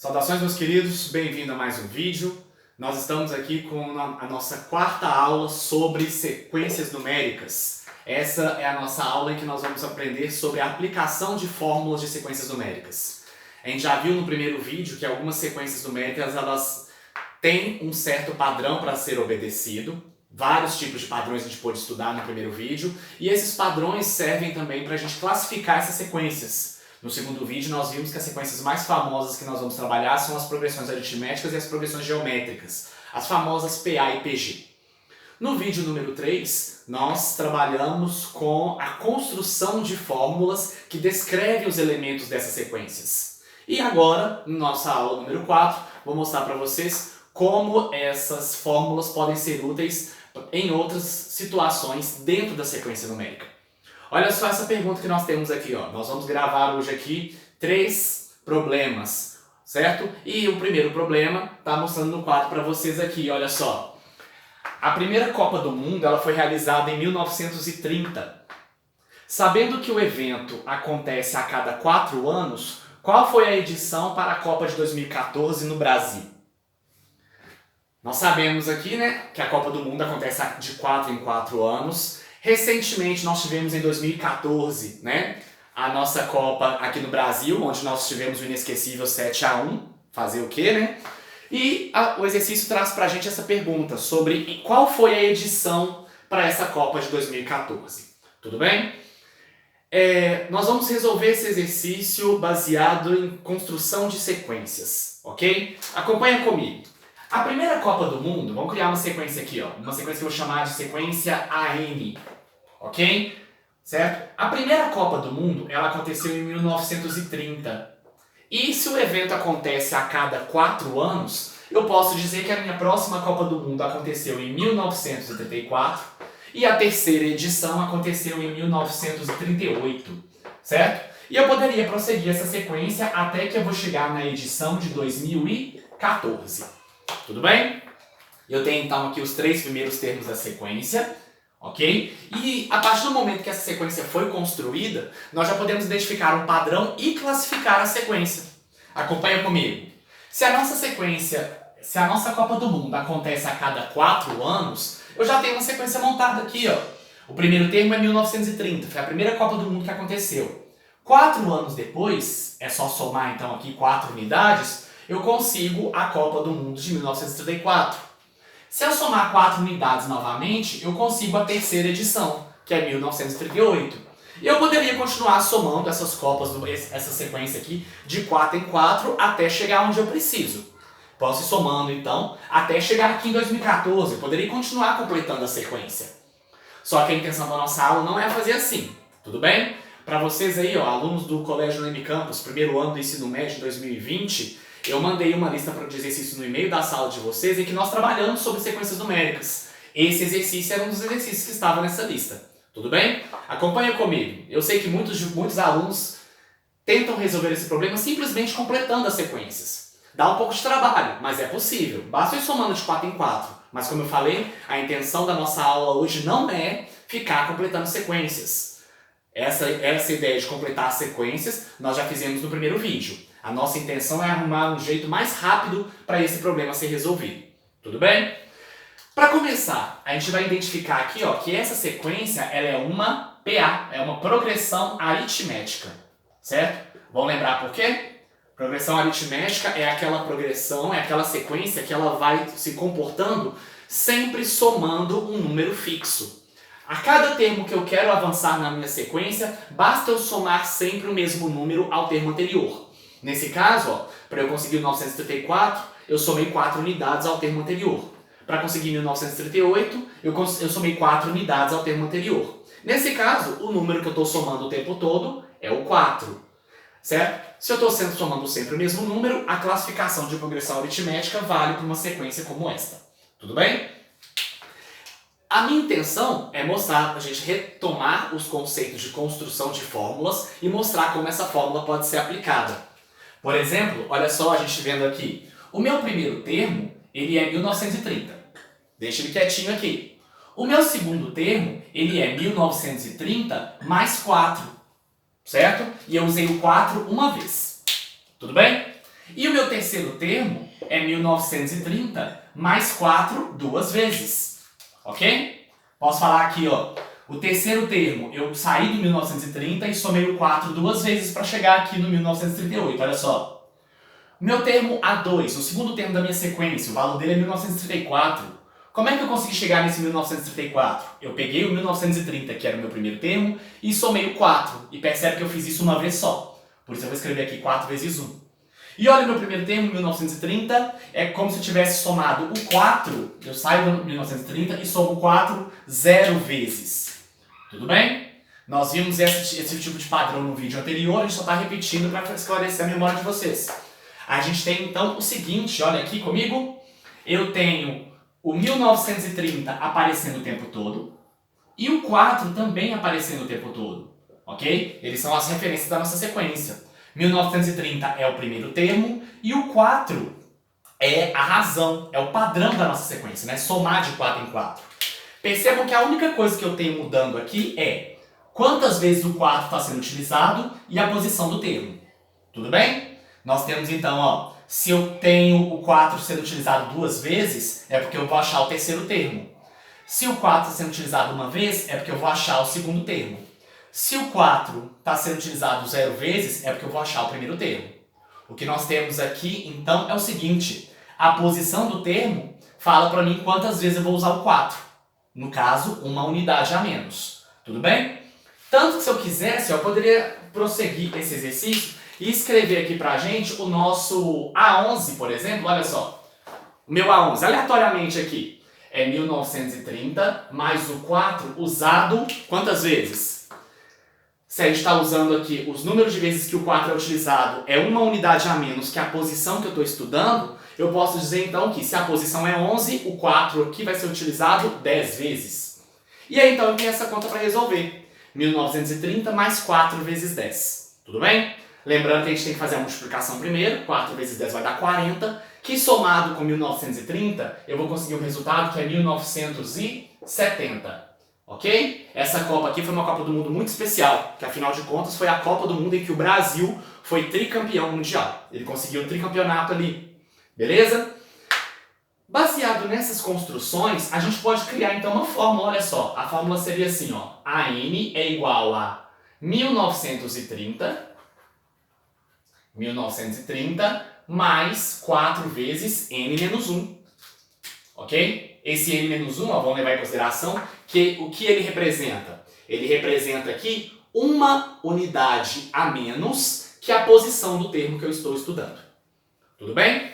Saudações, meus queridos, bem-vindo a mais um vídeo. Nós estamos aqui com a nossa quarta aula sobre sequências numéricas. Essa é a nossa aula em que nós vamos aprender sobre a aplicação de fórmulas de sequências numéricas. A gente já viu no primeiro vídeo que algumas sequências numéricas elas têm um certo padrão para ser obedecido. Vários tipos de padrões a gente pôde estudar no primeiro vídeo. E esses padrões servem também para a gente classificar essas sequências. No segundo vídeo nós vimos que as sequências mais famosas que nós vamos trabalhar são as progressões aritméticas e as progressões geométricas, as famosas PA e PG. No vídeo número 3, nós trabalhamos com a construção de fórmulas que descrevem os elementos dessas sequências. E agora, na nossa aula número 4, vou mostrar para vocês como essas fórmulas podem ser úteis em outras situações dentro da sequência numérica. Olha só essa pergunta que nós temos aqui, ó. Nós vamos gravar hoje aqui 3 problemas, certo? E o primeiro problema está mostrando no quadro para vocês aqui, olha só. A primeira Copa do Mundo ela foi realizada em 1930. Sabendo que o evento acontece a cada 4 anos, qual foi a edição para a Copa de 2014 no Brasil? Nós sabemos aqui, né, que a Copa do Mundo acontece de 4 em 4 anos. Recentemente nós tivemos em 2014, né, a nossa Copa aqui no Brasil, onde nós tivemos o inesquecível 7-1, fazer o quê, né? E o exercício traz pra gente essa pergunta sobre qual foi a edição para essa Copa de 2014. Tudo bem? Nós vamos resolver esse exercício baseado em construção de sequências, ok? Acompanha comigo. A primeira Copa do Mundo, vamos criar uma sequência aqui, ó. Uma sequência que eu vou chamar de sequência AN, ok? Certo? A primeira Copa do Mundo, ela aconteceu em 1930. E se o evento acontece a cada 4 anos, eu posso dizer que a minha próxima Copa do Mundo aconteceu em 1934 e a terceira edição aconteceu em 1938, certo? E eu poderia prosseguir essa sequência até que eu vou chegar na edição de 2014. Tudo bem? Eu tenho então aqui os 3 primeiros termos da sequência, ok? E a partir do momento que essa sequência foi construída, nós já podemos identificar um padrão e classificar a sequência. Acompanha comigo. Se a nossa Copa do Mundo acontece a cada 4 anos, eu já tenho uma sequência montada aqui, ó. O primeiro termo é 1930, foi a primeira Copa do Mundo que aconteceu. 4 anos depois, é só somar então aqui 4 unidades, eu consigo a Copa do Mundo de 1934. Se eu somar 4 unidades novamente, eu consigo a terceira edição, que é 1938. E eu poderia continuar somando essas Copas, essa sequência aqui, de 4 em 4 até chegar onde eu preciso. Posso ir somando então até chegar aqui em 2014. Eu poderia continuar completando a sequência. Só que a intenção da nossa aula não é fazer assim, tudo bem? Para vocês aí, ó, alunos do Colégio Leme Campos, primeiro ano do ensino médio 2020, eu mandei uma lista de exercícios no e-mail da sala de vocês em que nós trabalhamos sobre sequências numéricas. Esse exercício era um dos exercícios que estava nessa lista. Tudo bem? Acompanha comigo. Eu sei que muitos alunos tentam resolver esse problema simplesmente completando as sequências. Dá um pouco de trabalho, mas é possível. Basta ir somando de 4 em 4. Mas como eu falei, a intenção da nossa aula hoje não é ficar completando sequências. Essa ideia de completar as sequências nós já fizemos no primeiro vídeo. A nossa intenção é arrumar um jeito mais rápido para esse problema ser resolvido. Tudo bem? Para começar, a gente vai identificar aqui, ó, que essa sequência ela é uma PA, é uma progressão aritmética, certo? Vamos lembrar por quê? Progressão aritmética é aquela progressão, é aquela sequência que ela vai se comportando sempre somando um número fixo. A cada termo que eu quero avançar na minha sequência, basta eu somar sempre o mesmo número ao termo anterior. Nesse caso, para eu conseguir 1934, eu somei 4 unidades ao termo anterior. Para conseguir 1938, eu somei 4 unidades ao termo anterior. Nesse caso, o número que eu estou somando o tempo todo é o 4. Certo? Se eu estou somando sempre o mesmo número, a classificação de progressão aritmética vale para uma sequência como esta. Tudo bem? A minha intenção é mostrar, a gente retomar os conceitos de construção de fórmulas e mostrar como essa fórmula pode ser aplicada. Por exemplo, olha só a gente vendo aqui. O meu primeiro termo, ele é 1930. Deixa ele quietinho aqui. O meu segundo termo, ele é 1930 mais 4. Certo? E eu usei o 4 uma vez. Tudo bem? E o meu terceiro termo é 1930 mais 4 duas vezes. Ok? Posso falar aqui, ó. O terceiro termo, eu saí do 1930 e somei o 4 duas vezes para chegar aqui no 1938. Olha só. Meu termo A2, o segundo termo da minha sequência, o valor dele é 1934. Como é que eu consegui chegar nesse 1934? Eu peguei o 1930, que era o meu primeiro termo, e somei o 4. E percebe que eu fiz isso uma vez só. Por isso eu vou escrever aqui 4 vezes 1. E olha o meu primeiro termo, 1930, é como se eu tivesse somado o 4, eu saio do 1930 e somo o 4 0 vezes. Tudo bem? Nós vimos esse tipo de padrão no vídeo anterior, a gente só está repetindo para esclarecer a memória de vocês. A gente tem então o seguinte, olha aqui comigo, eu tenho o 1930 aparecendo o tempo todo e o 4 também aparecendo o tempo todo, ok? Eles são as referências da nossa sequência. 1930 é o primeiro termo e o 4 é a razão, é o padrão da nossa sequência, né? Somar de 4 em 4. Percebam que a única coisa que eu tenho mudando aqui é quantas vezes o 4 está sendo utilizado e a posição do termo. Tudo bem? Nós temos então, ó, se eu tenho o 4 sendo utilizado duas vezes, é porque eu vou achar o terceiro termo. Se o 4 está sendo utilizado uma vez, é porque eu vou achar o segundo termo. Se o 4 está sendo utilizado 0 vezes, é porque eu vou achar o primeiro termo. O que nós temos aqui, então, é o seguinte. A posição do termo fala para mim quantas vezes eu vou usar o 4. No caso, uma unidade a menos. Tudo bem? Tanto que se eu quisesse, eu poderia prosseguir esse exercício e escrever aqui pra gente o nosso A11, por exemplo. Olha só. O meu A11, aleatoriamente aqui, é 1930 mais o 4 usado quantas vezes? Se a gente está usando aqui os números de vezes que o 4 é utilizado é uma unidade a menos que a posição que eu estou estudando, eu posso dizer então que se a posição é 11, o 4 aqui vai ser utilizado 10 vezes. E aí então eu tenho essa conta para resolver. 1930 mais 4 vezes 10. Tudo bem? Lembrando que a gente tem que fazer a multiplicação primeiro. 4 vezes 10 vai dar 40, que somado com 1930, eu vou conseguir um resultado que é 1970. Ok? Essa Copa aqui foi uma Copa do Mundo muito especial, que afinal de contas foi a Copa do Mundo em que o Brasil foi tricampeão mundial. Ele conseguiu o tricampeonato ali. Beleza? Baseado nessas construções, a gente pode criar então uma fórmula, olha só. A fórmula seria assim, ó. AN é igual a 1930 mais 4 vezes n menos 1. Ok? Esse n menos 1, ó, vamos levar em consideração que o que ele representa? Ele representa aqui uma unidade a menos que a posição do termo que eu estou estudando. Tudo bem?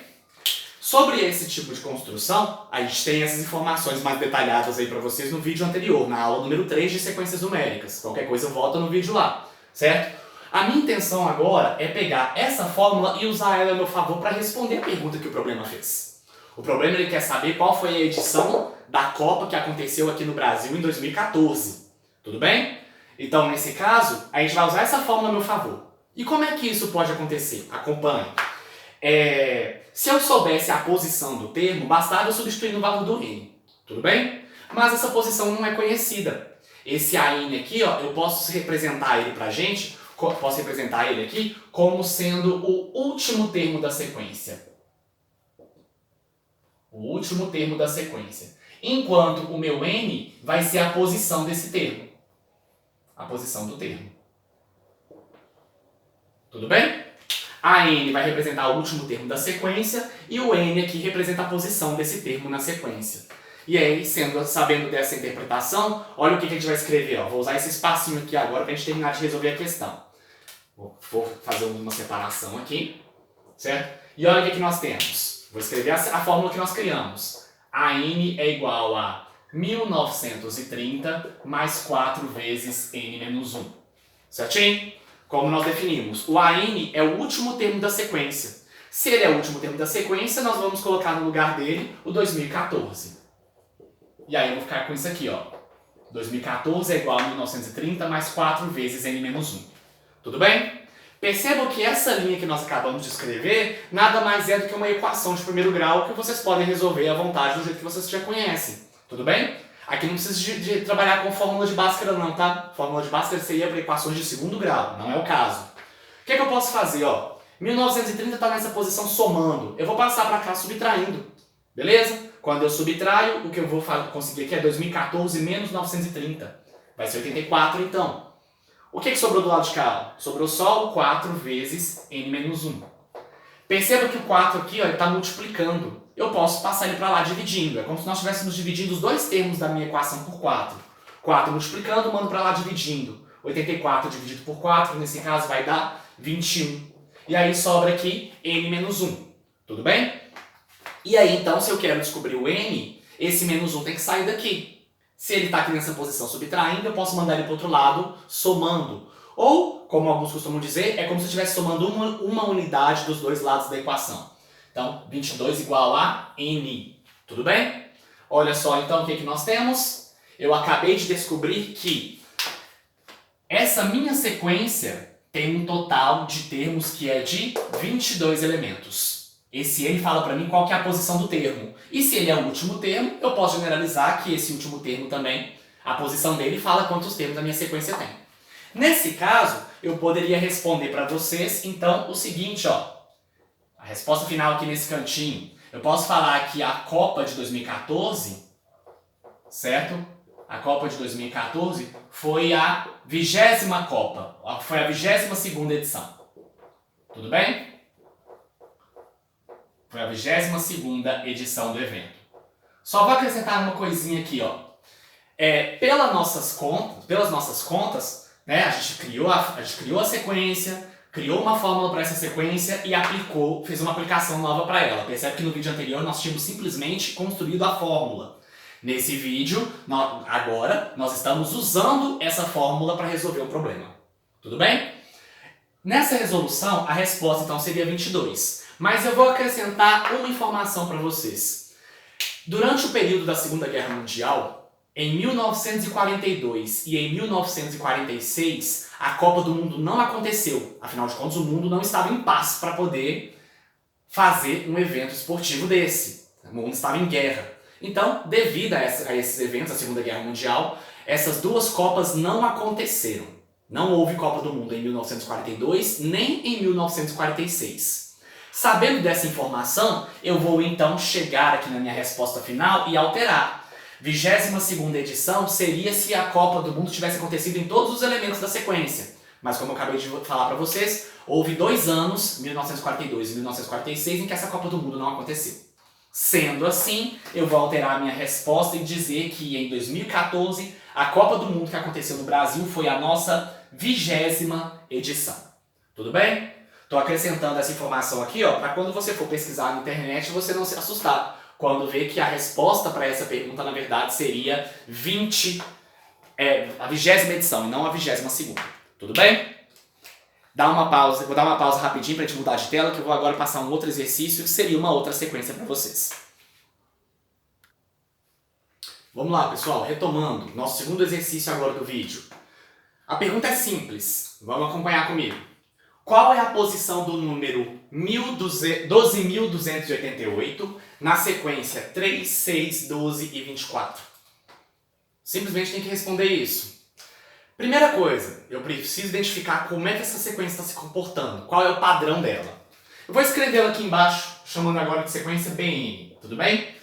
Sobre esse tipo de construção, a gente tem essas informações mais detalhadas aí para vocês no vídeo anterior, na aula número 3 de sequências numéricas. Qualquer coisa volta no vídeo lá, certo? A minha intenção agora é pegar essa fórmula e usar ela a meu favor para responder a pergunta que o problema fez. O problema ele quer saber qual foi a edição da Copa que aconteceu aqui no Brasil em 2014. Tudo bem? Então, nesse caso, a gente vai usar essa fórmula a meu favor. E como é que isso pode acontecer? Acompanhe. Se eu soubesse a posição do termo, bastava eu substituir no valor do n. Tudo bem? Mas essa posição não é conhecida. Esse AN aqui, ó, eu posso representar ele pra gente, posso representar ele aqui como sendo o último termo da sequência. O último termo da sequência. Enquanto o meu n vai ser a posição desse termo. A posição do termo. Tudo bem? A n vai representar o último termo da sequência e o n aqui representa a posição desse termo na sequência. E aí, sabendo dessa interpretação, olha o que a gente vai escrever. Ó. Vou usar esse espacinho aqui agora para a gente terminar de resolver a questão. Vou fazer uma separação aqui, certo? E olha o que nós temos. Vou escrever a fórmula que nós criamos. A n é igual a 1930 mais 4 vezes n menos 1. Certinho? Como nós definimos, o AN é o último termo da sequência. Se ele é o último termo da sequência, nós vamos colocar no lugar dele o 2014. E aí eu vou ficar com isso aqui, ó. 2014 é igual a 1930 mais 4 vezes n menos 1. Tudo bem? Percebam que essa linha que nós acabamos de escrever nada mais é do que uma equação de primeiro grau que vocês podem resolver à vontade do jeito que vocês já conhecem. Tudo bem? Aqui não precisa de trabalhar com fórmula de Bhaskara não, tá? Fórmula de Bhaskara seria para equações de segundo grau, não é o caso. O que eu posso fazer, ó? 1930 está nessa posição somando. Eu vou passar para cá subtraindo. Beleza? Quando eu subtraio, o que eu vou conseguir aqui é 2014 menos 930. Vai ser 84 então. O que sobrou do lado de cá? Sobrou só o 4 vezes n menos 1. Perceba que o 4 aqui está multiplicando. Eu posso passar ele para lá dividindo. É como se nós estivéssemos dividindo os dois termos da minha equação por 4. 4 multiplicando, mando para lá dividindo. 84 dividido por 4, nesse caso vai dar 21. E aí sobra aqui n menos 1. Tudo bem? E aí então, se eu quero descobrir o n, esse menos 1 tem que sair daqui. Se ele está aqui nessa posição subtraindo, eu posso mandar ele para o outro lado somando. Ou, como alguns costumam dizer, é como se eu estivesse somando uma unidade dos dois lados da equação. Então, 22 igual a n. Tudo bem? Olha só então o que nós temos. Eu acabei de descobrir que essa minha sequência tem um total de termos que é de 22 elementos. Esse n fala para mim qual que é a posição do termo. E se ele é o último termo, eu posso generalizar que esse último termo também, a posição dele fala quantos termos a minha sequência tem. Nesse caso, eu poderia responder para vocês, então, o seguinte, ó. A resposta final aqui nesse cantinho. Eu posso falar que a Copa de 2014, certo? A Copa de 2014 foi a 20ª Copa. Foi a 22ª edição. Tudo bem? Foi a 22ª edição do evento. Só vou acrescentar uma coisinha aqui, ó. Pelas nossas contas, né, a gente criou a sequência, criou uma fórmula para essa sequência e fez uma aplicação nova para ela. Percebe que no vídeo anterior nós tínhamos simplesmente construído a fórmula. Nesse vídeo, agora, nós estamos usando essa fórmula para resolver o problema. Tudo bem? Nessa resolução, a resposta então seria 22. Mas eu vou acrescentar uma informação para vocês. Durante o período da Segunda Guerra Mundial, em 1942 e em 1946, a Copa do Mundo não aconteceu. Afinal de contas, o mundo não estava em paz para poder fazer um evento esportivo desse. O mundo estava em guerra. Então, devido a esses eventos, a Segunda Guerra Mundial, essas duas Copas não aconteceram. Não houve Copa do Mundo em 1942, nem em 1946. Sabendo dessa informação, eu vou então chegar aqui na minha resposta final e alterar. 22ª edição seria se a Copa do Mundo tivesse acontecido em todos os elementos da sequência. Mas como eu acabei de falar para vocês, houve 2 anos, 1942 e 1946, em que essa Copa do Mundo não aconteceu. Sendo assim, eu vou alterar a minha resposta e dizer que em 2014, a Copa do Mundo que aconteceu no Brasil foi a nossa 20ª edição. Tudo bem? Estou acrescentando essa informação aqui, ó, para quando você for pesquisar na internet, você não se assustar quando ver que a resposta para essa pergunta, na verdade, seria a 20ª edição e não a 22ª. Tudo bem? Vou dar uma pausa rapidinho para a gente mudar de tela, que eu vou agora passar um outro exercício que seria uma outra sequência para vocês. Vamos lá, pessoal, retomando, nosso segundo exercício agora do vídeo. A pergunta é simples, vamos acompanhar comigo. Qual é a posição do número 12.288 na sequência 3, 6, 12 e 24? Simplesmente tem que responder isso. Primeira coisa, eu preciso identificar como é que essa sequência está se comportando, qual é o padrão dela. Eu vou escrevê-la aqui embaixo, chamando agora de sequência BN, tudo bem?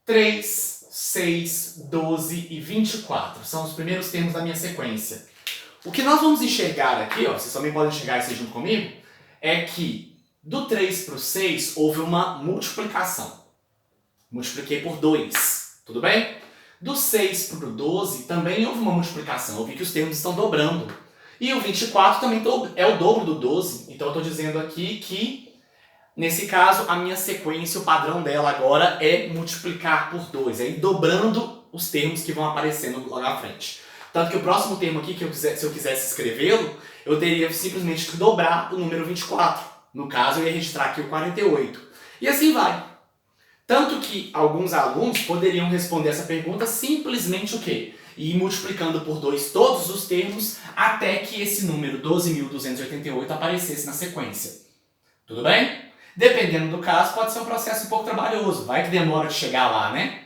3, 6, 12 e 24 são os primeiros termos da minha sequência. O que nós vamos enxergar aqui, ó, vocês também podem enxergar isso junto comigo, é que do 3 para o 6 houve uma multiplicação. Multipliquei por 2, tudo bem? Do 6 para o 12 também houve uma multiplicação, eu vi que os termos estão dobrando. E o 24 também é o dobro do 12, então eu estou dizendo aqui que, nesse caso, a minha sequência, o padrão dela agora é multiplicar por 2, é ir dobrando os termos que vão aparecendo lá na frente. Tanto que o próximo termo aqui, se eu quisesse escrevê-lo, eu teria simplesmente que dobrar o número 24. No caso, eu ia registrar aqui o 48. E assim vai. Tanto que alguns alunos poderiam responder essa pergunta simplesmente o quê? Ir multiplicando por 2 todos os termos até que esse número 12.288 aparecesse na sequência. Tudo bem? Dependendo do caso, pode ser um processo um pouco trabalhoso. Vai que demora de chegar lá, né?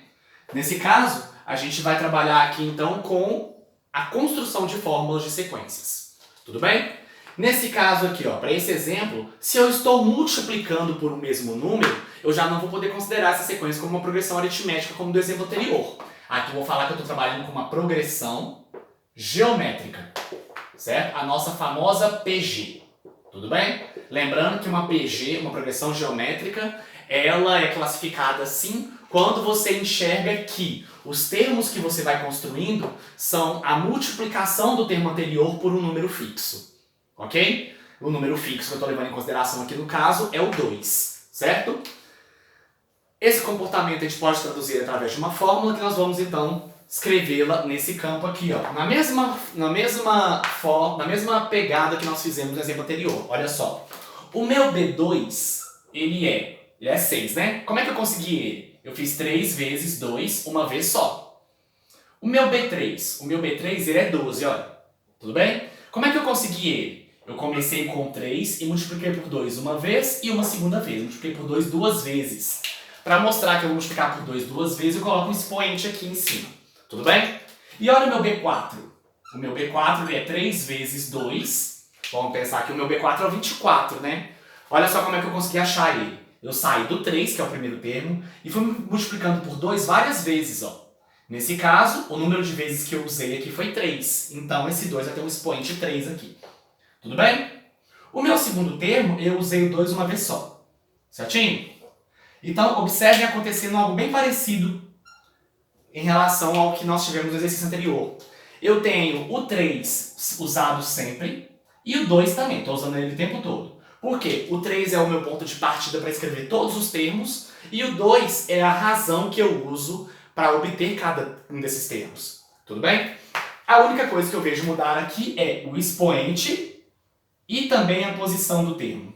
Nesse caso, a gente vai trabalhar aqui então com a construção de fórmulas de sequências. Tudo bem? Nesse caso aqui, para esse exemplo, se eu estou multiplicando por um mesmo número, eu já não vou poder considerar essa sequência como uma progressão aritmética como do exemplo anterior. Aqui eu vou falar que eu estou trabalhando com uma progressão geométrica, certo? A nossa famosa PG, tudo bem? Lembrando que uma PG, uma progressão geométrica, ela é classificada assim quando você enxerga que os termos que você vai construindo são a multiplicação do termo anterior por um número fixo. Ok? O número fixo que eu estou levando em consideração aqui no caso é o 2, certo? Esse comportamento a gente pode traduzir através de uma fórmula que nós vamos então escrevê-la nesse campo aqui, na mesma pegada que nós fizemos no exemplo anterior. Olha só, o meu B2 ele é 6, né? Como é que eu consegui ele? Eu fiz 3 vezes 2 uma vez só. O meu B3 ele é 12, olha. Tudo bem? Como é que eu consegui ele? Eu comecei com 3 e multipliquei por 2 uma vez e uma segunda vez. Multipliquei por 2 duas vezes. Para mostrar que eu vou multiplicar por 2 duas vezes, eu coloco um expoente aqui em cima. Tudo bem? E olha o meu B4. O meu B4 ele é 3 vezes 2. Vamos pensar que o meu B4 é o 24, né? Olha só como é que eu consegui achar ele. Eu saí do 3, que é o primeiro termo, e fui multiplicando por 2 várias vezes, Nesse caso, o número de vezes que eu usei aqui foi 3. Então, esse 2 vai ter um expoente 3 aqui. Tudo bem? O meu segundo termo, eu usei o 2 uma vez só. Certinho? Então, observem acontecendo algo bem parecido em relação ao que nós tivemos no exercício anterior. Eu tenho o 3 usado sempre e o 2 também. Estou usando ele o tempo todo. Por quê? O 3 é o meu ponto de partida para escrever todos os termos e o 2 é a razão que eu uso para obter cada um desses termos. Tudo bem? A única coisa que eu vejo mudar aqui é o expoente e também a posição do termo.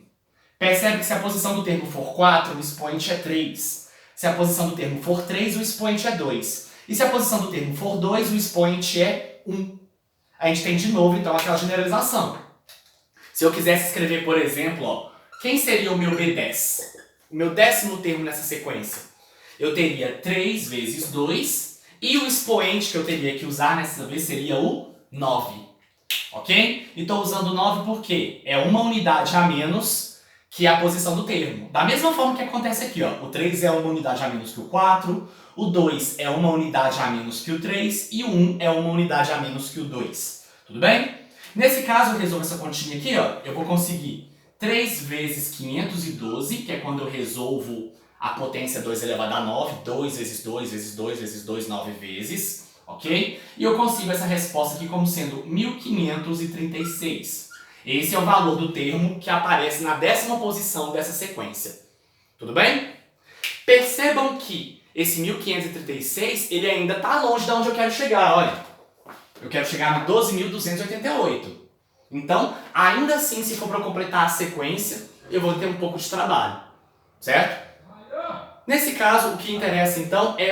Percebe que se a posição do termo for 4, o expoente é 3. Se a posição do termo for 3, o expoente é 2. E se a posição do termo for 2, o expoente é 1. A gente tem de novo, então, aquela generalização. Se eu quisesse escrever, por exemplo, quem seria o meu B10? O meu 10º termo nessa sequência. Eu teria 3 vezes 2 e o expoente que eu teria que usar nessa vez seria o 9. Ok? E estou usando o 9 porque é uma unidade a menos que a posição do termo. Da mesma forma que acontece aqui, o 3 é uma unidade a menos que o 4, o 2 é uma unidade a menos que o 3 e o 1 é uma unidade a menos que o 2. Tudo bem? Nesse caso, eu resolvo essa continha aqui, eu vou conseguir 3 vezes 512, que é quando eu resolvo a potência 2 elevado a 9, 2 vezes 2 vezes 2 vezes 2, 9 vezes, ok? E eu consigo essa resposta aqui como sendo 1536. Esse é o valor do termo que aparece na 10ª posição dessa sequência. Tudo bem? Percebam que esse 1536, ele ainda está longe de onde eu quero chegar, olha. Eu quero chegar no 12.288. Então, ainda assim, se for para completar a sequência, eu vou ter um pouco de trabalho, certo? Nesse caso, o que interessa então é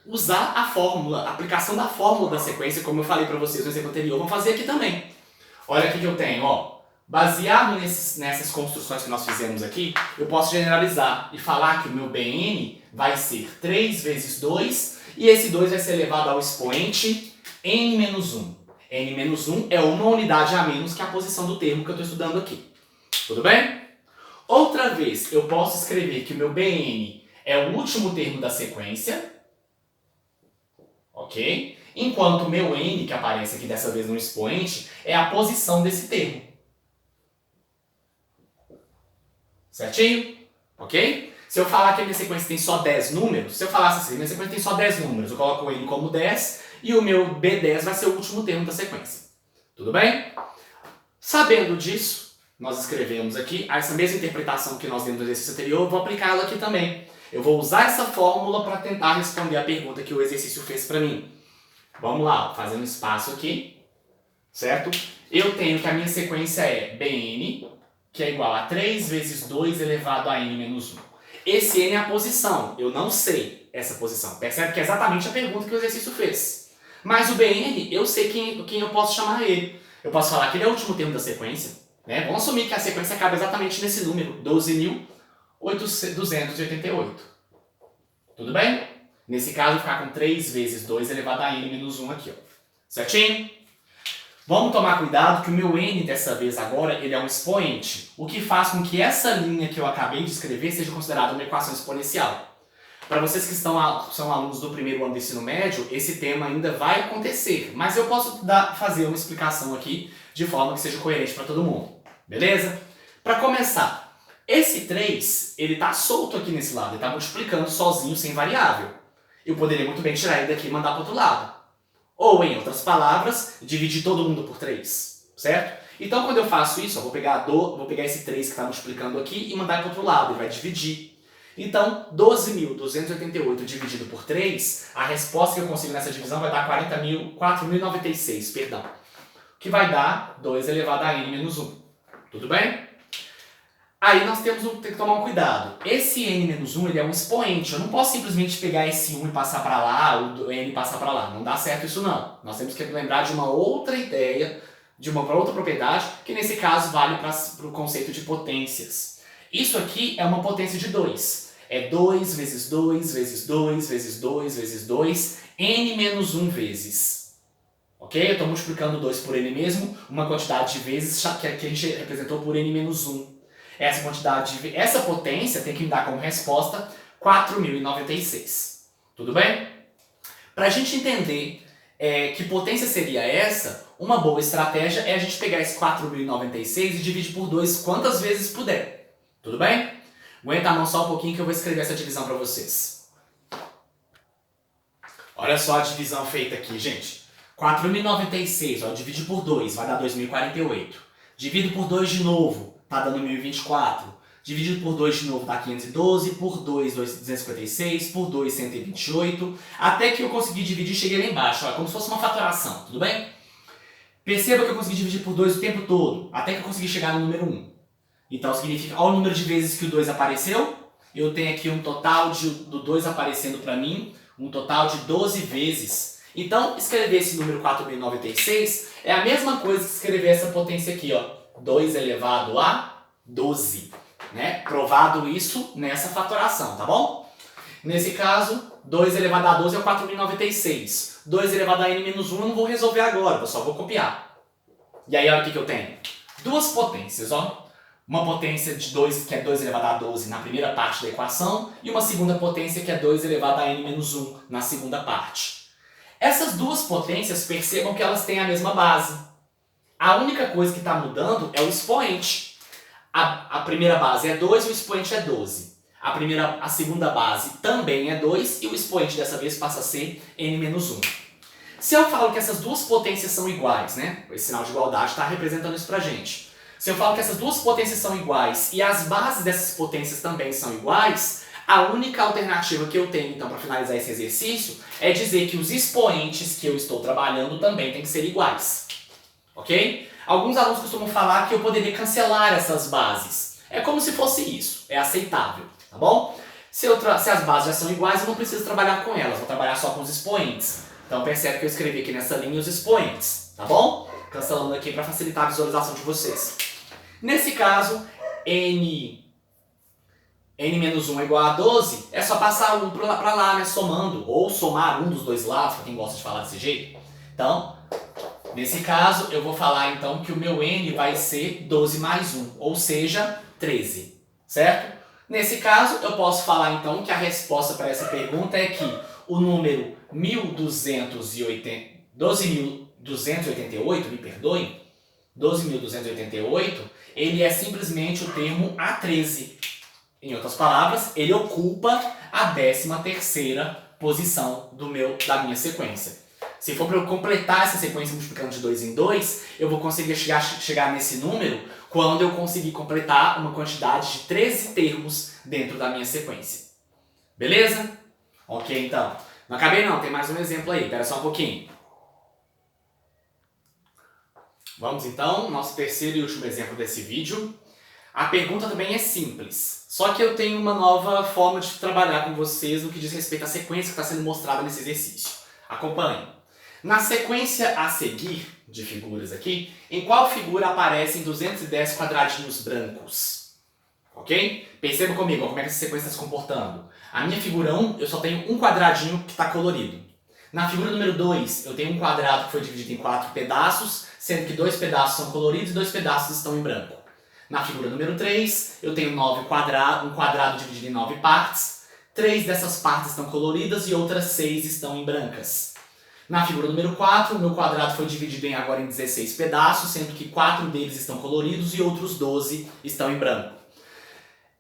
usar a fórmula, a aplicação da fórmula da sequência, como eu falei para vocês no exemplo anterior, vamos fazer aqui também. Olha aqui que eu tenho, baseado nessas construções que nós fizemos aqui, eu posso generalizar e falar que o meu Bn vai ser 3 vezes 2 e esse 2 vai ser elevado ao expoente n-1. n-1 é uma unidade a menos que a posição do termo que eu estou estudando aqui. Tudo bem? Outra vez, eu posso escrever que o meu Bn é o último termo da sequência, ok? Enquanto o meu n, que aparece aqui dessa vez no expoente, é a posição desse termo. Certinho? Ok? Se eu falar que a minha sequência tem só 10 números, se eu falasse assim, minha sequência tem só 10 números, eu coloco o n como 10 e o meu B10 vai ser o último termo da sequência. Tudo bem? Sabendo disso, nós escrevemos aqui essa mesma interpretação que nós demos no exercício anterior, eu vou aplicá-la aqui também. Eu vou usar essa fórmula para tentar responder a pergunta que o exercício fez para mim. Vamos lá, fazendo espaço aqui, certo? Eu tenho que a minha sequência é Bn, que é igual a 3 vezes 2 elevado a n-1. Esse n é a posição, eu não sei essa posição. Percebe que é exatamente a pergunta que o exercício fez. Mas o Bn, eu sei quem eu posso chamar ele. Eu posso falar que ele é o último termo da sequência. Né? Vamos assumir que a sequência acaba exatamente nesse número, 12.288. Tudo bem? Nesse caso, eu vou ficar com 3 vezes 2 elevado a n-1 aqui. Certinho? Vamos tomar cuidado que o meu n dessa vez agora ele é um expoente, o que faz com que essa linha que eu acabei de escrever seja considerada uma equação exponencial. Para vocês que são alunos do primeiro ano do ensino médio, esse tema ainda vai acontecer, mas eu posso fazer uma explicação aqui de forma que seja coerente para todo mundo, beleza? Para começar, esse 3, ele está solto aqui nesse lado, ele está multiplicando sozinho, sem variável. Eu poderia muito bem tirar ele daqui e mandar para o outro lado. Ou, em outras palavras, dividir todo mundo por 3, certo? Então, quando eu faço isso, eu vou pegar esse 3 que está multiplicando aqui e mandar para o outro lado, ele vai dividir. Então, 12.288 dividido por 3, a resposta que eu consigo nessa divisão vai dar 4.096, perdão. Que vai dar 2 elevado a n menos 1. Tudo bem? Aí nós temos que tomar um cuidado. Esse n menos 1 ele é um expoente. Eu não posso simplesmente pegar esse 1 e passar para lá, ou o n passar para lá. Não dá certo isso não. Nós temos que lembrar de uma outra ideia, de uma outra propriedade, que nesse caso vale para o conceito de potências. Isso aqui é uma potência de 2. É 2 vezes 2 vezes 2 vezes 2 vezes 2, n menos 1 vezes. Ok? Eu estou multiplicando 2 por n mesmo, uma quantidade de vezes que a gente representou por n menos 1. Essa potência tem que me dar como resposta 4.096. Tudo bem? Para a gente entender que potência seria essa, uma boa estratégia é a gente pegar esse 4.096 e dividir por 2 quantas vezes puder. Tudo bem? Aguenta a mão só um pouquinho que eu vou escrever essa divisão para vocês. Olha só a divisão feita aqui, gente. 4.096, divide por 2, vai dar 2.048. Divido por 2 de novo, tá dando 1.024. Dividido por 2 de novo dá 512, por 2, 256, por 2, 128. Até que eu consegui dividir e cheguei lá embaixo, como se fosse uma fatoração, tudo bem? Perceba que eu consegui dividir por 2 o tempo todo, até que eu consegui chegar no número 1. Então significa, olha o número de vezes que o 2 apareceu. Eu tenho aqui um total do 2 aparecendo para mim, um total de 12 vezes. Então, escrever esse número 4.096 é a mesma coisa que escrever essa potência aqui, 2 elevado a 12. Né? Provado isso nessa fatoração, tá bom? Nesse caso, 2 elevado a 12 é o 4.096. 2 elevado a n menos 1 eu não vou resolver agora, eu só vou copiar. E aí, olha o que eu tenho. Duas potências, Uma potência de 2, que é 2 elevado a 12 na primeira parte da equação, e uma segunda potência que é 2 elevado a n menos 1 na segunda parte. Essas duas potências, percebam que elas têm a mesma base. A única coisa que está mudando é o expoente. A primeira base é 2 e o expoente é 12. A segunda base também é 2 e o expoente dessa vez passa a ser n menos 1. Se eu falo que essas duas potências são iguais, né? Esse sinal de igualdade está representando isso pra gente. Se eu falo que essas duas potências são iguais e as bases dessas potências também são iguais, a única alternativa que eu tenho, então, para finalizar esse exercício é dizer que os expoentes que eu estou trabalhando também têm que ser iguais. Ok? Alguns alunos costumam falar que eu poderia cancelar essas bases. É como se fosse isso. É aceitável. Tá bom? Se as bases já são iguais, eu não preciso trabalhar com elas. Vou trabalhar só com os expoentes. Então, percebe que eu escrevi aqui nessa linha os expoentes. Tá bom? Cancelando aqui para facilitar a visualização de vocês. Nesse caso, n menos 1 é igual a 12, é só passar um para lá, né, somando, ou somar um dos dois lados, para quem gosta de falar desse jeito. Então, nesse caso, eu vou falar então que o meu n vai ser 12 mais 1, ou seja, 13, certo? Nesse caso, eu posso falar então que a resposta para essa pergunta é que o número 12.288, me perdoem, 12.288, ele é simplesmente o termo A13. Em outras palavras, ele ocupa a 13ª posição da minha sequência. Se for para eu completar essa sequência multiplicando de 2 em 2, eu vou conseguir chegar nesse número quando eu conseguir completar uma quantidade de 13 termos dentro da minha sequência. Beleza? Ok, então. Não acabei não, tem mais um exemplo aí. Espera só um pouquinho. Vamos então, nosso terceiro e último exemplo desse vídeo. A pergunta também é simples, só que eu tenho uma nova forma de trabalhar com vocês no que diz respeito à sequência que está sendo mostrada nesse exercício. Acompanhe. Na sequência a seguir de figuras aqui, em qual figura aparecem 210 quadradinhos brancos? Ok? Perceba comigo como é que essa sequência está se comportando. A minha figura 1, eu só tenho um quadradinho que está colorido. Na figura número 2, eu tenho um quadrado que foi dividido em 4 pedaços, sendo que 2 pedaços são coloridos e 2 pedaços estão em branco. Na figura número 3, eu tenho um quadrado dividido em 9 partes. 3 dessas partes estão coloridas e outras 6 estão em brancas. Na figura número 4, o meu quadrado foi dividido agora em 16 pedaços, sendo que 4 deles estão coloridos e outros 12 estão em branco.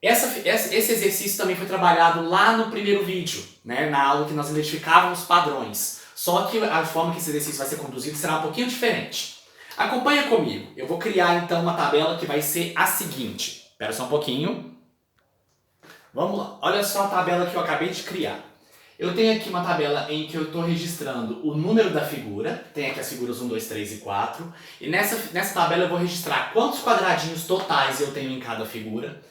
Esse exercício também foi trabalhado lá no primeiro vídeo, né, na aula que nós identificávamos padrões. Só que a forma que esse exercício vai ser conduzido será um pouquinho diferente. Acompanha comigo. Eu vou criar então uma tabela que vai ser a seguinte. Espera só um pouquinho. Vamos lá. Olha só a tabela que eu acabei de criar. Eu tenho aqui uma tabela em que eu estou registrando o número da figura. Tem aqui as figuras 1, 2, 3 e 4. E nessa tabela eu vou registrar quantos quadradinhos totais eu tenho em cada figura.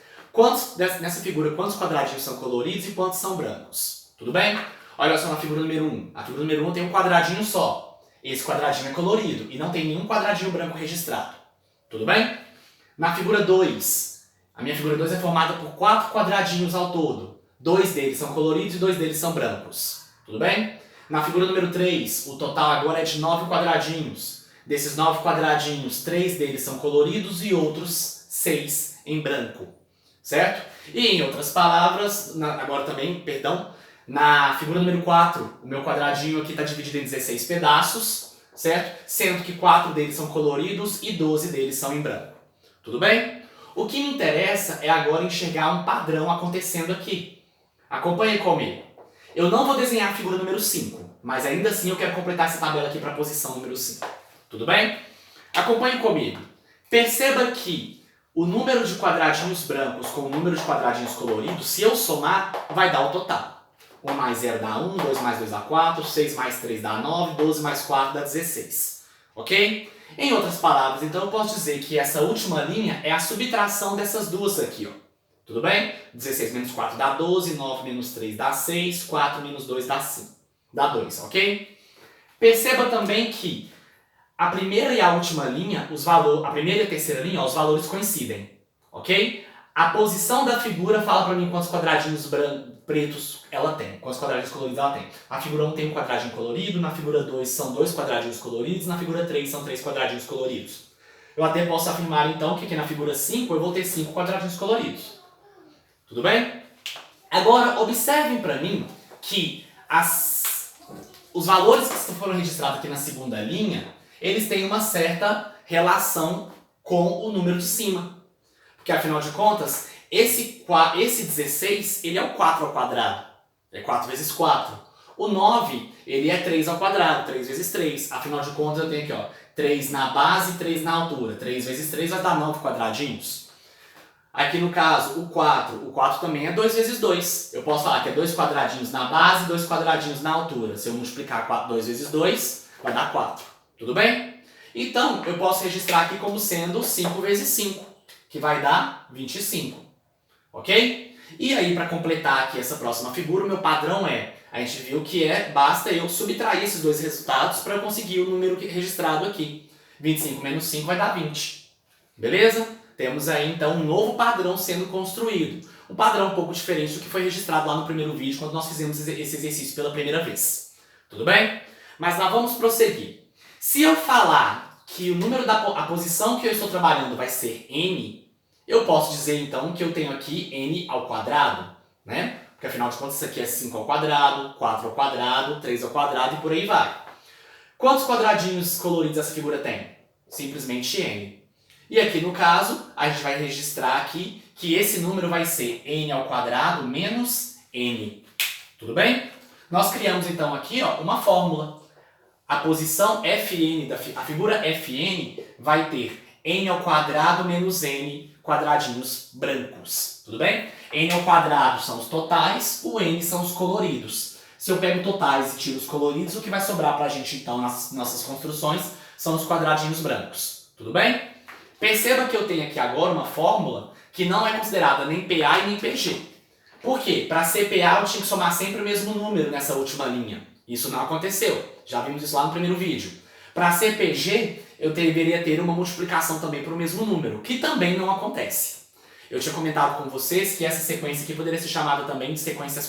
Nessa figura, quantos quadradinhos são coloridos e quantos são brancos. Tudo bem? Olha só na figura número 1. A figura número 1 tem um quadradinho só. Esse quadradinho é colorido e não tem nenhum quadradinho branco registrado. Tudo bem? Na figura 2, a minha figura 2 é formada por 4 quadradinhos ao todo. 2 deles são coloridos e 2 deles são brancos. Tudo bem? Na figura número 3, o total agora é de 9 quadradinhos. Desses 9 quadradinhos, 3 deles são coloridos e outros 6 em branco. Certo? E em outras palavras, agora também, perdão, na figura número 4, o meu quadradinho aqui está dividido em 16 pedaços, certo? Sendo que 4 deles são coloridos e 12 deles são em branco. Tudo bem? O que me interessa é agora enxergar um padrão acontecendo aqui. Acompanhe comigo. Eu não vou desenhar a figura número 5, mas ainda assim eu quero completar essa tabela aqui para a posição número 5. Tudo bem? Acompanhe comigo. Perceba que o número de quadradinhos brancos com o número de quadradinhos coloridos, se eu somar, vai dar o total. 1 mais 0 dá 1, 2 mais 2 dá 4, 6 mais 3 dá 9, 12 mais 4 dá 16. Ok? Em outras palavras, então eu posso dizer que essa última linha é a subtração dessas duas aqui, ó. Tudo bem? 16 menos 4 dá 12, 9 menos 3 dá 6, 4 menos 2 dá 5. Dá 2, ok? Perceba também que a primeira e a última linha, a primeira e a terceira linha, ó, os valores coincidem. Ok? A posição da figura fala para mim quantos quadradinhos pretos ela tem, quantos quadradinhos coloridos ela tem. A figura 1 tem um quadradinho colorido, na figura 2 são 2 quadradinhos coloridos, na figura 3 são 3 quadradinhos coloridos. Eu até posso afirmar então que aqui na figura 5 eu vou ter 5 quadradinhos coloridos. Tudo bem? Agora observem para mim que os valores que foram registrados aqui na segunda linha, eles têm uma certa relação com o número de cima. Porque afinal de contas, esse 16, ele é o 4 ao quadrado. É 4 vezes 4. O 9, ele é 3 ao quadrado, 3 vezes 3. Afinal de contas, eu tenho aqui, ó, 3 na base e 3 na altura. 3 vezes 3 vai dar 9 quadradinhos. Aqui no caso, o 4 também é 2 vezes 2. Eu posso falar que é 2 quadradinhos na base e 2 quadradinhos na altura. Se eu multiplicar 2 vezes 2, vai dar 4. Tudo bem? Então, eu posso registrar aqui como sendo 5 vezes 5, que vai dar 25. Ok? E aí, para completar aqui essa próxima figura, o meu padrão a gente viu que basta eu subtrair esses dois resultados para eu conseguir o número registrado aqui. 25 menos 5 vai dar 20. Beleza? Temos aí, então, um novo padrão sendo construído. Um padrão um pouco diferente do que foi registrado lá no primeiro vídeo, quando nós fizemos esse exercício pela primeira vez. Tudo bem? Mas nós vamos prosseguir. Se eu falar que o número a posição que eu estou trabalhando vai ser n, eu posso dizer, então, que eu tenho aqui n ao quadrado, né? Porque, afinal de contas, isso aqui é 5 ao quadrado, 4 ao quadrado, 3 ao quadrado e por aí vai. Quantos quadradinhos coloridos essa figura tem? Simplesmente n. E aqui, no caso, a gente vai registrar aqui que esse número vai ser n ao quadrado menos n. Tudo bem? Nós criamos, então, aqui ó, uma fórmula. A posição Fn, a figura Fn vai ter n ao quadrado menos n quadradinhos brancos. Tudo bem? N ao quadrado são os totais, o n são os coloridos. Se eu pego totais e tiro os coloridos, o que vai sobrar pra gente, então, nas nossas construções, são os quadradinhos brancos. Tudo bem? Perceba que eu tenho aqui agora uma fórmula que não é considerada nem PA e nem PG. Por quê? Para ser PA eu tinha que somar sempre o mesmo número nessa última linha. Isso não aconteceu. Já vimos isso lá no primeiro vídeo. Para ser PG, eu deveria ter uma multiplicação também para o mesmo número, que também não acontece. Eu tinha comentado com vocês que essa sequência aqui poderia ser chamada também de sequência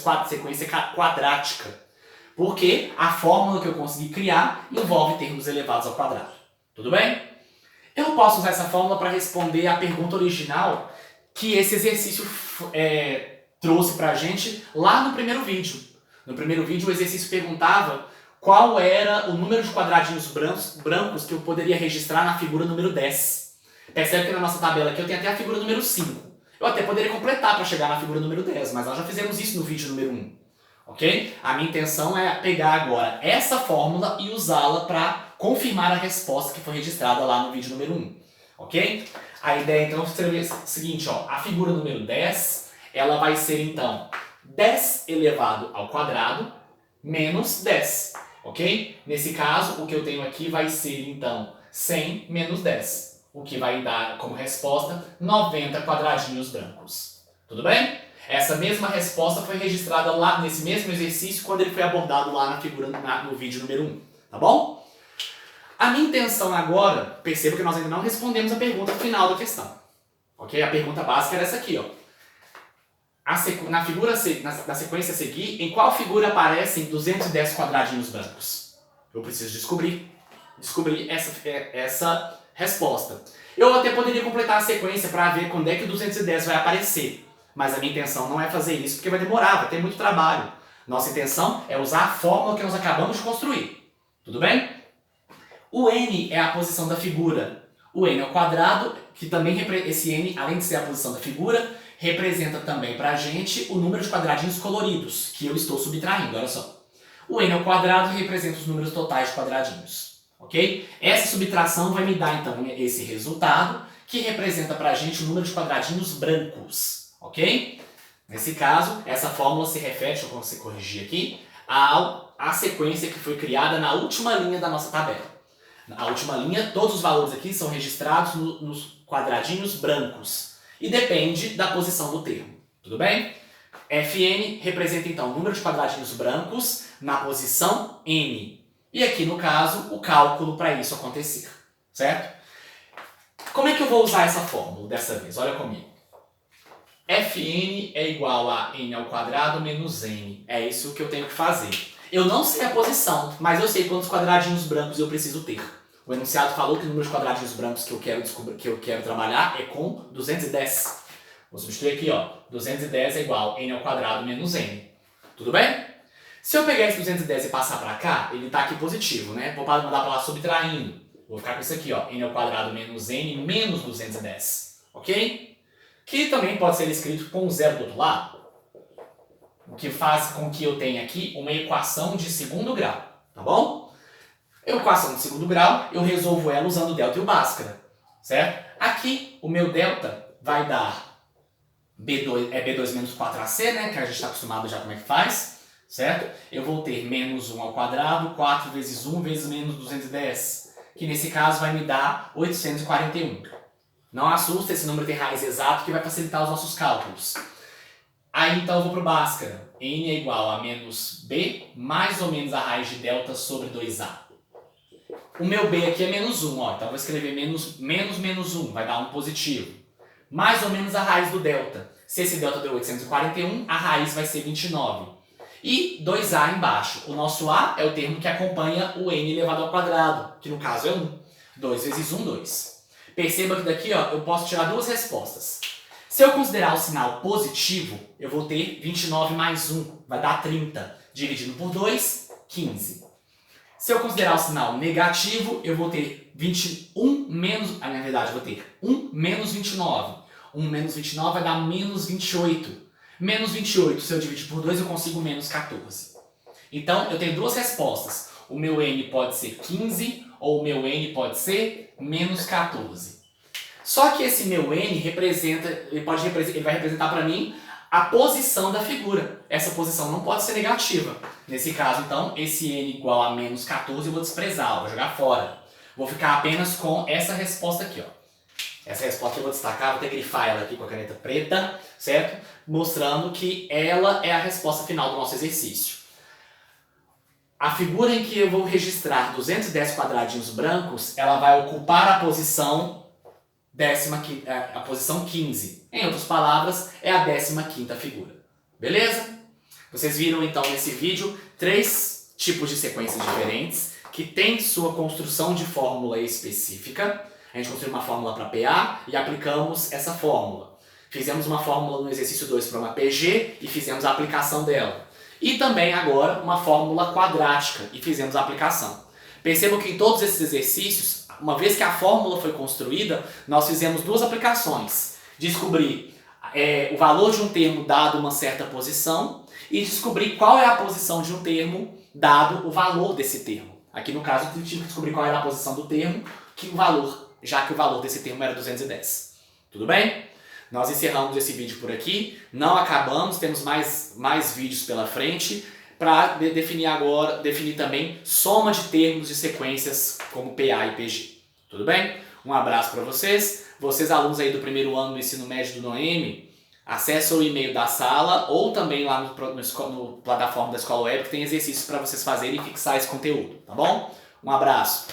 quadrática. Porque a fórmula que eu consegui criar envolve termos elevados ao quadrado. Tudo bem? Eu posso usar essa fórmula para responder a pergunta original que esse exercício trouxe para a gente lá no primeiro vídeo. No primeiro vídeo o exercício perguntava qual era o número de quadradinhos brancos que eu poderia registrar na figura número 10. Percebe que na nossa tabela aqui eu tenho até a figura número 5. Eu até poderia completar para chegar na figura número 10, mas nós já fizemos isso no vídeo número 1. Ok? A minha intenção é pegar agora essa fórmula e usá-la para confirmar a resposta que foi registrada lá no vídeo número 1. Ok? A ideia então é escrever o seguinte, ó, a figura número 10, ela vai ser então 10 elevado ao quadrado menos 10. Ok? Nesse caso, o que eu tenho aqui vai ser então 100 menos 10, o que vai dar como resposta 90 quadradinhos brancos. Tudo bem? Essa mesma resposta foi registrada lá nesse mesmo exercício quando ele foi abordado lá na figura no vídeo número 1. Tá bom? A minha intenção agora, perceba que nós ainda não respondemos a pergunta final da questão. Ok? A pergunta básica era essa aqui, ó. Na sequência a seguir, em qual figura aparecem 210 quadradinhos brancos? Eu preciso descobrir essa resposta. Eu até poderia completar a sequência para ver quando é que o 210 vai aparecer. Mas a minha intenção não é fazer isso porque vai demorar, vai ter muito trabalho. Nossa intenção é usar a fórmula que nós acabamos de construir. Tudo bem? O n é a posição da figura. O n ao quadrado, que também esse n, além de ser a posição da figura, representa também pra gente o número de quadradinhos coloridos, que eu estou subtraindo, olha só. O n ao quadrado representa os números totais de quadradinhos. Ok? Essa subtração vai me dar então esse resultado, que representa pra gente o número de quadradinhos brancos. Ok? Nesse caso, essa fórmula se refere, deixa eu corrigir aqui, à sequência que foi criada na última linha da nossa tabela. Na última linha, todos os valores aqui são registrados nos quadradinhos brancos e depende da posição do termo. Tudo bem? Fn representa então o número de quadradinhos brancos na posição n. E aqui, no caso, o cálculo para isso acontecer. Certo? Como é que eu vou usar essa fórmula dessa vez? Olha comigo. Fn é igual a n ao quadrado menos n. É isso que eu tenho que fazer. Eu não sei a posição, mas eu sei quantos quadradinhos brancos eu preciso ter. O enunciado falou que o número de quadradinhos brancos que eu quero trabalhar é com 210. Vou substituir aqui, ó. 210 é igual a n ao quadrado menos n. Tudo bem? Se eu pegar esse 210 e passar para cá, ele está aqui positivo, né? Vou mandar para lá subtraindo. Vou ficar com isso aqui, ó. N ao quadrado menos n menos 210. Ok? Que também pode ser escrito com zero do outro lado. O que faz com que eu tenha aqui uma equação de segundo grau, tá bom? Equação de segundo grau, eu resolvo ela usando o delta e o Bhaskara, certo? Aqui, o meu delta vai dar B2 menos 4AC, né? Que a gente está acostumado já como é que faz, certo? Eu vou ter menos 1 ao quadrado, 4 vezes 1 vezes menos 210, que nesse caso vai me dar 841. Não assusta, esse número tem raiz exato que vai facilitar os nossos cálculos. Aí então eu vou para o Bhaskara. N é igual a menos B mais ou menos a raiz de delta sobre 2A. O meu B aqui é menos 1, ó. Então eu vou escrever menos 1, vai dar um positivo. Mais ou menos a raiz do delta. Se esse delta deu 841, a raiz vai ser 29. E 2A embaixo. O nosso A é o termo que acompanha o N elevado ao quadrado, que no caso é 1. 2 vezes 1, 2. Perceba que daqui, ó, eu posso tirar duas respostas. Se eu considerar o sinal positivo, eu vou ter 29 mais 1, vai dar 30. Dividido por 2, 15. Se eu considerar o sinal negativo, eu vou ter 21 menos... Na verdade, eu vou ter 1 menos 29. 1 menos 29 vai dar menos 28. Menos 28, se eu dividir por 2, eu consigo menos 14. Então, eu tenho duas respostas. O meu n pode ser 15 ou o meu n pode ser menos 14. Só que esse meu n ele vai representar para mim a posição da figura. Essa posição não pode ser negativa. Nesse caso, então, esse n igual a menos 14 eu vou desprezar, vou jogar fora. Vou ficar apenas com essa resposta aqui, ó. Essa resposta eu vou destacar, vou até grifar ela aqui com a caneta preta, certo? Mostrando que ela é a resposta final do nosso exercício. A figura em que eu vou registrar 210 quadradinhos brancos, ela vai ocupar a posição a posição 15. Em outras palavras, é a 15ª figura. Beleza? Vocês viram então nesse vídeo três tipos de sequências diferentes, que têm sua construção de fórmula específica. A gente construiu uma fórmula para PA e aplicamos essa fórmula. Fizemos uma fórmula no exercício 2 para uma PG e fizemos a aplicação dela. E também agora uma fórmula quadrática e fizemos a aplicação. Percebam que em todos esses exercícios, uma vez que a fórmula foi construída, nós fizemos duas aplicações. Descobrir o valor de um termo dado uma certa posição e descobrir qual é a posição de um termo dado o valor desse termo. Aqui no caso eu tive que descobrir qual era a posição do termo, já que o valor desse termo era 210. Tudo bem? Nós encerramos esse vídeo por aqui, não acabamos, temos mais vídeos pela frente para definir também soma de termos de sequências como PA e PG. Tudo bem? Um abraço para vocês. Vocês alunos aí do primeiro ano do ensino médio do Noemi, acessem o e-mail da sala ou também lá no plataforma da Escola Web que tem exercícios para vocês fazerem e fixar esse conteúdo, tá bom? Um abraço.